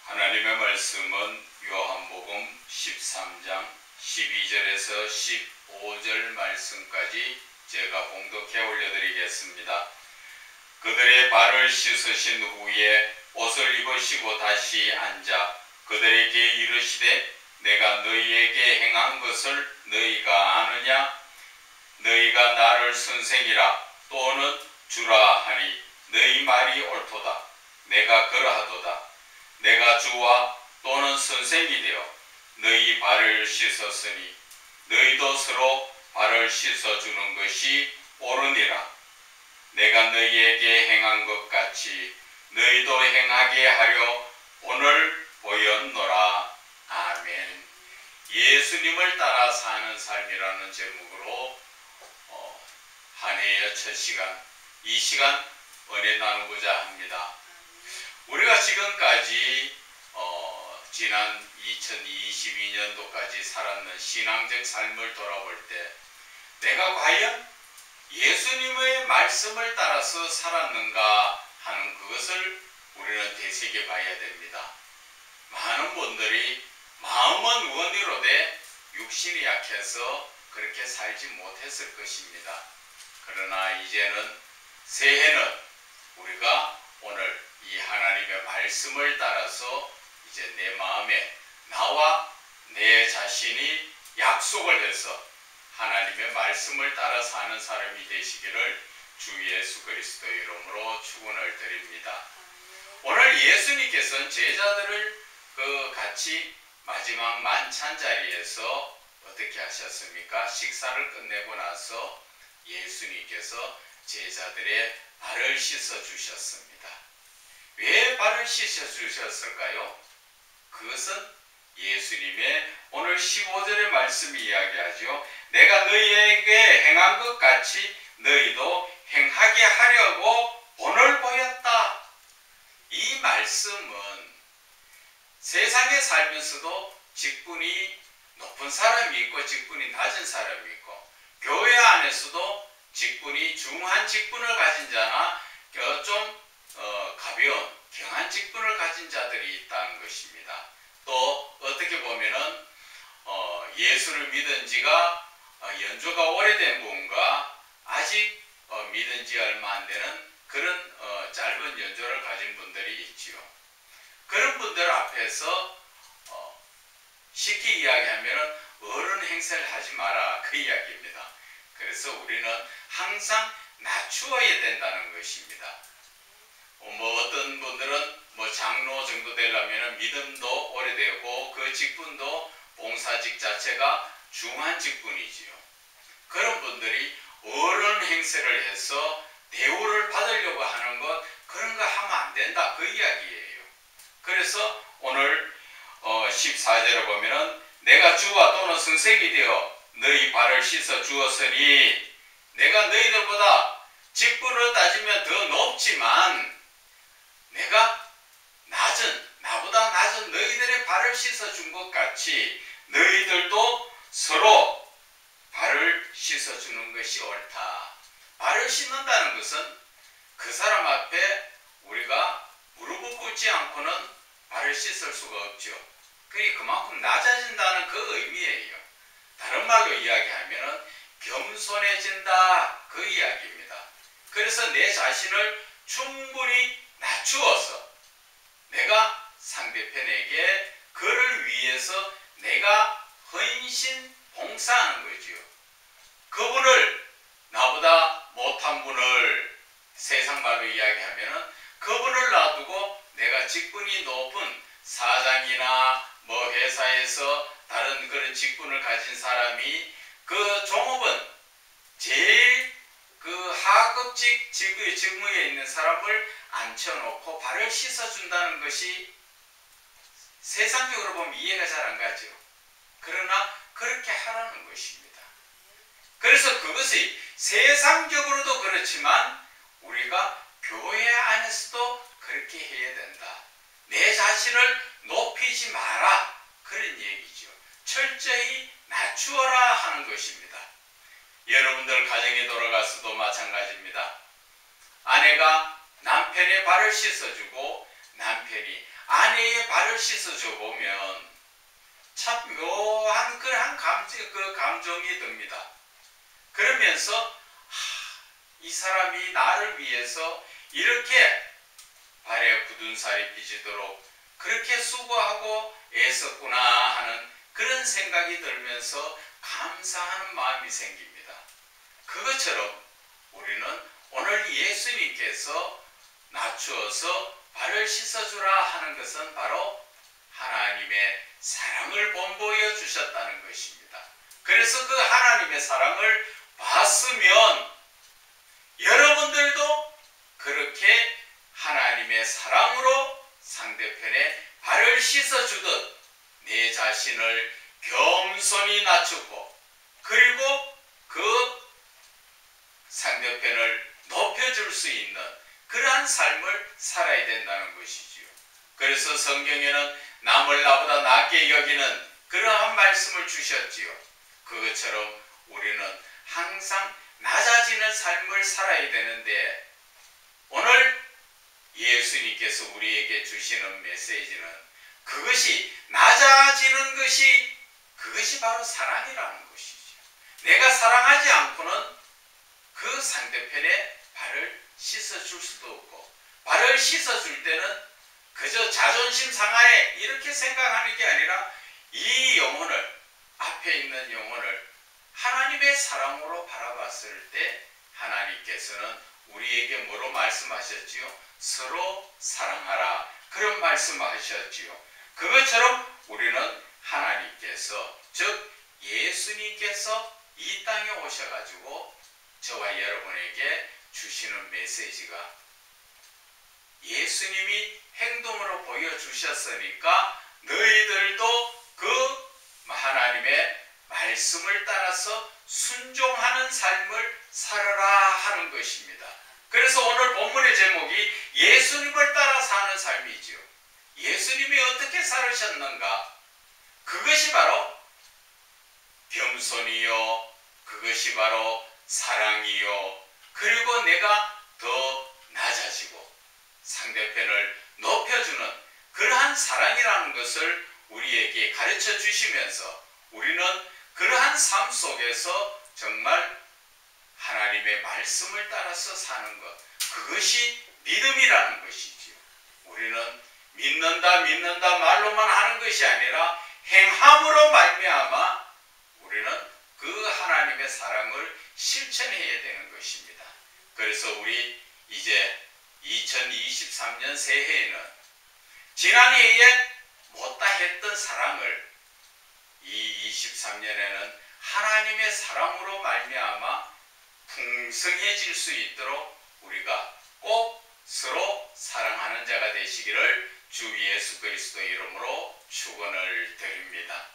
하나님의 말씀은 요한복음 13장 12절에서 15절 말씀까지 제가 봉독해 올려드리겠습니다. 그들의 발을 씻으신 후에 옷을 입으시고 다시 앉아 그들에게 이르시되 내가 너희에게 행한 것을 너희가 아느냐? 너희가 나를 선생이라 또는 주라 하니 너희 말이 옳도다. 내가 그러하도다. 내가 주와 또는 선생이 되어 너희 발을 씻었으니 너희도 서로 발을 씻어주는 것이 옳으니라. 내가 너희에게 행한 것 같이 너희도 행하게 하려 오늘 보였노라. 아멘. 예수님을 따라 사는 삶이라는 제목으로 한 해의 첫 시간, 이 시간 은혜 나누고자 합니다. 우리가 지금까지 지난 2022년도까지 살았는 신앙적 삶을 돌아볼 때 내가 과연 예수님의 말씀을 따라서 살았는가 하는 그것을 우리는 되새겨 봐야 됩니다. 많은 분들이 마음은 원이로되 육신이 약해서 그렇게 살지 못했을 것입니다. 그러나 이제는 새해는 우리가 오늘 이 하나님의 말씀을 따라서 이제 내 마음에 나와 내 자신이 약속을 해서 하나님의 말씀을 따라 사는 사람이 되시기를 주 예수 그리스도의 이름으로 축원을 드립니다. 오늘 예수님께서는 제자들을 같이 마지막 만찬 자리에서 어떻게 하셨습니까? 식사를 끝내고 나서 예수님께서 제자들의 발을 씻어 주셨습니다. 왜 발을 씻어 주셨을까요? 그것은 예수님의 오늘 15절의 말씀이 이야기하죠. 내가 너희에게 행한 것 같이 너희도 행하게 하려고 오늘 보였다. 이 말씀은 세상에 살면서도 직분이 높은 사람이 있고 직분이 낮은 사람이 있고 교회 안에서도 직분이 중한 직분을 가진 자나 좀 가벼운 경한 직분을 가진 자들이 있다는 것입니다. 또 어떻게 보면은 예수를 믿은 지가 연조가 오래된 분과 아직 믿은 지 얼마 안 되는 그런 짧은 연조를 가진 분들이 있지요. 그런 분들 앞에서 쉽게 이야기하면은 어른 행세를 하지 마라, 그 이야기입니다. 그래서 우리는 항상 낮추어야 된다는 것입니다. 어떤 분들은 장로 정도 되려면 믿음도 오래되고 그 직분도 봉사직 자체가 중한 직분이지요. 그런 분들이 어른 행세를 해서 대우를 받으려고 하는 것, 그런 거 하면 안 된다, 그 이야기예요. 그래서 오늘 14절에 보면은 내가 주와 또는 선생이 되어 너희 발을 씻어 주었으니, 내가 너희들보다 직분을 따지면 더 높지만 내가 나보다 낮은 너희들의 발을 씻어 준 것 같이 너희들도 서로 발을 씻어 주는 것이 옳다. 발을 씻는다는 것은 그 사람 앞에 우리가 무릎을 꿇지 않고는 발을 씻을 수가 없죠. 그만큼 낮아진다는 그 의미예요. 다른 말로 이야기하면 겸손해진다, 그 이야기입니다. 그래서 내 자신을 충분히 낮추어서 내가 상대편에게 그를 위해서 내가 헌신 봉사하는 거지요. 그분을, 나보다 못한 분을 세상 말로 이야기하면 그분을 놔두고 내가 직분이 높은 사장이나 회사에서 다른 그런 직분을 가진 사람이 그 종업원 제일 하급직 직무에 있는 사람을 앉혀놓고 발을 씻어준다는 것이 세상적으로 보면 이해가 잘 안 가죠. 그러나 그렇게 하라는 것입니다. 그래서 그것이 세상적으로도 그렇지만 우리가 교회 안에서도 그렇게 해야 된다. 내 자신을 높이지 마라, 그런 얘기죠. 철저히 낮추어라 하는 것입니다. 여러분들 가정에 돌아가서도 마찬가지입니다. 아내가 남편의 발을 씻어주고 남편이 아내의 발을 씻어줘 보면 참 묘한 그런 감정이 듭니다. 그러면서 이 사람이 나를 위해서 이렇게 발에 굳은 살이 삐지도록 그렇게 수고하고 애썼구나 하는 그런 생각이 들면서 감사하는 마음이 생깁니다. 그것처럼 우리는 오늘 예수님께서 낮추어서 발을 씻어주라 하는 것은 바로 하나님의 사랑을 본보여 주셨다는 것입니다. 그래서 그 하나님의 사랑을 봤으면 여러분들도 그렇게 하나님의 사랑으로 상대편의 발을 씻어주듯 내 자신을 겸손히 낮추고 그리고 그 상대편을 높여줄 수 있는 그러한 삶을 살아야 된다는 것이지요. 그래서 성경에는 남을 나보다 낮게 여기는 그러한 말씀을 주셨지요. 그것처럼 우리는 항상 낮아지는 삶을 살아야 되는데 오늘 예수님께서 우리에게 주시는 메시지는 그것이 낮아지는 것이 그것이 바로 사랑이라는 것이죠. 내가 사랑하지 않고는 그 상대편의 발을 씻어줄 수도 없고 발을 씻어줄 때는 그저 자존심 상하에 이렇게 생각하는 게 아니라 이 영혼을 앞에 있는 영혼을 하나님의 사랑으로 바라봤을 때 하나님께서는 우리에게 뭐로 말씀하셨지요? 서로 사랑하라 그런 말씀하셨지요. 그것처럼 우리는 하나님께서 즉 예수님께서 이 땅에 오셔가지고 저와 여러분에게 주시는 메시지가 예수님이 행동으로 보여주셨으니까 너희들도 그 하나님의 말씀을 따라서 순종하는 삶을 살아라 하는 것입니다. 그래서 오늘 본문의 제목이 예수님을 따라 사는 삶이지요. 예수님이 어떻게 살으셨는가? 그것이 바로 겸손이요, 그것이 바로 사랑이요, 그리고 내가 더 낮아지고 상대편을 높여주는 그러한 사랑이라는 것을 우리에게 가르쳐 주시면서 우리는 그러한 삶 속에서 정말 하나님의 말씀을 따라서 사는 것, 그것이 믿음이라는 것이지요. 우리는 믿는다 말로만 하는 것이 아니라 행함으로 말미암아 우리는 그 하나님의 사랑을 실천해야 되는 것입니다. 그래서 우리 이제 2023년 새해에는 지난해에 못다 했던 사랑을 이 23년에는 하나님의 사랑으로 말미암아 풍성해질 수 있도록 우리가 꼭 서로 사랑하는 자가 되시기를 주 예수 그리스도 이름으로 축원을 드립니다.